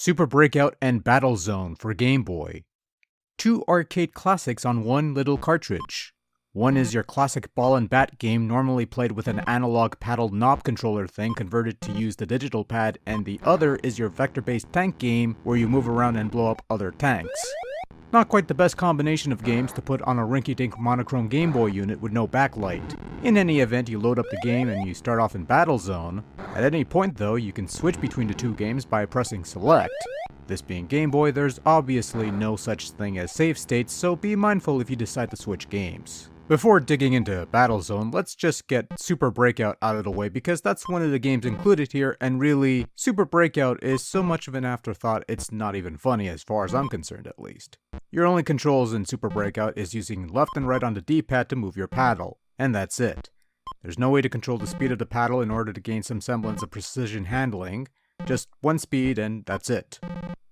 Super Breakout and Battlezone for Game Boy. Two arcade classics on one little cartridge. One is your classic ball and bat game normally played with an analog paddle knob controller thing converted to use the digital pad, and the other is your vector-based tank game where you move around and blow up other tanks. Not quite the best combination of games to put on a rinky-dink monochrome Game Boy unit with no backlight. In any event, you load up the game and you start off in Battlezone. At any point though, you can switch between the two games by pressing select. This being Game Boy, there's obviously no such thing as save states, so be mindful if you decide to switch games. Before digging into Battlezone, let's just get Super Breakout out of the way because that's one of the games included here, and really, Super Breakout is so much of an afterthought it's not even funny as far as I'm concerned at least. Your only controls in Super Breakout is using left and right on the D-pad to move your paddle, and that's it. There's no way to control the speed of the paddle in order to gain some semblance of precision handling, just one speed and that's it.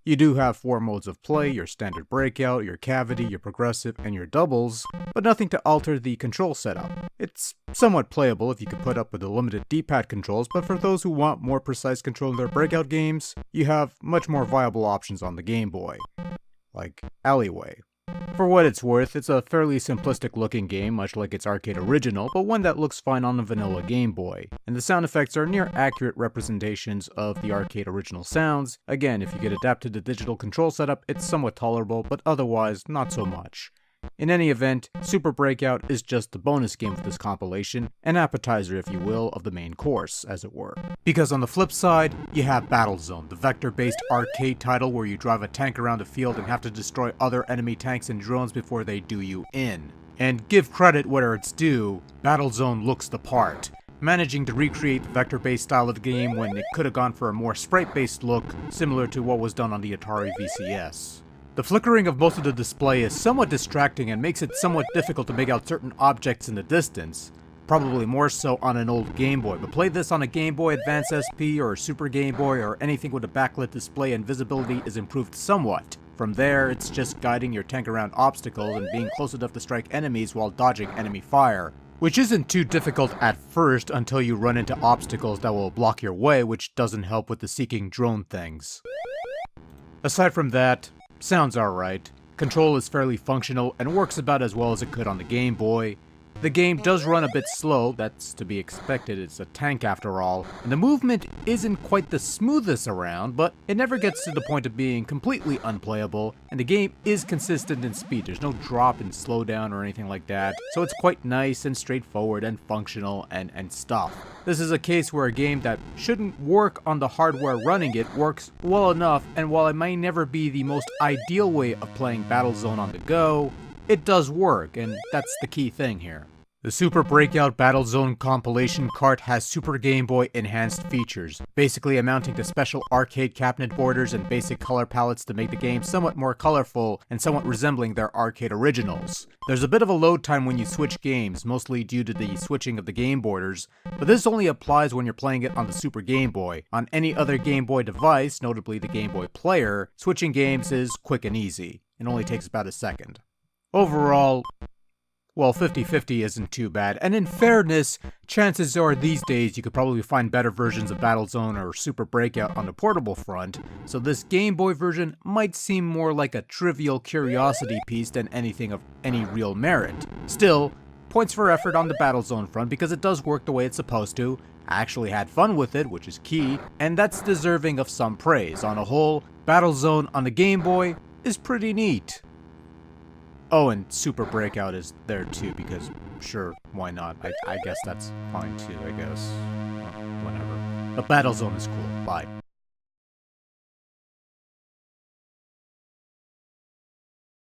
You do have 4 modes of play, your standard breakout, your cavity, your progressive, and your doubles, but nothing to alter the control setup. It's somewhat playable if you could put up with the limited D-pad controls, but for those who want more precise control in their breakout games, you have much more viable options on the Game Boy, like Alleyway. For what it's worth, it's a fairly simplistic looking game, much like its arcade original, but one that looks fine on the vanilla Game Boy. And the sound effects are near accurate representations of the arcade original sounds. Again, if you get adapted to digital control setup, it's somewhat tolerable, but otherwise, not so much. In any event, Super Breakout is just the bonus game of this compilation, an appetizer if you will, of the main course, as it were. Because on the flip side, you have Battlezone, the vector-based arcade title where you drive a tank around a field and have to destroy other enemy tanks and drones before they do you in. And give credit where it's due, Battlezone looks the part, managing to recreate the vector-based style of the game when it could have gone for a more sprite-based look, similar to what was done on the Atari VCS. The flickering of most of the display is somewhat distracting and makes it somewhat difficult to make out certain objects in the distance, probably more so on an old Game Boy, but play this on a Game Boy Advance SP or Super Game Boy or anything with a backlit display and visibility is improved somewhat. From there, it's just guiding your tank around obstacles and being close enough to strike enemies while dodging enemy fire, which isn't too difficult at first until you run into obstacles that will block your way, which doesn't help with the seeking drone things. Aside from that, sounds alright. Control is fairly functional and works about as well as it could on the Game Boy. The game does run a bit slow, that's to be expected, it's a tank after all, and the movement isn't quite the smoothest around, but it never gets to the point of being completely unplayable, and the game is consistent in speed. There's no drop in slowdown or anything like that, so it's quite nice and straightforward and functional and stuff. This is a case where a game that shouldn't work on the hardware running it works well enough, and while it may never be the most ideal way of playing Battlezone on the go, it does work, and that's the key thing here. The Super Breakout Battlezone compilation cart has Super Game Boy enhanced features, basically amounting to special arcade cabinet borders and basic color palettes to make the game somewhat more colorful and somewhat resembling their arcade originals. There's a bit of a load time when you switch games, mostly due to the switching of the game borders, but this only applies when you're playing it on the Super Game Boy. On any other Game Boy device, notably the Game Boy Player, switching games is quick and easy. It only takes about a second. Overall, well, 50-50 isn't too bad, and in fairness, chances are these days you could probably find better versions of Battlezone or Super Breakout on the portable front, so this Game Boy version might seem more like a trivial curiosity piece than anything of any real merit. Still, points for effort on the Battlezone front because it does work the way it's supposed to. I actually had fun with it, which is key, and that's deserving of some praise. On a whole, Battlezone on the Game Boy is pretty neat. Oh, and Super Breakout is there too, because sure, why not? I guess that's fine too, I guess. Whatever. But Battlezone is cool. Bye.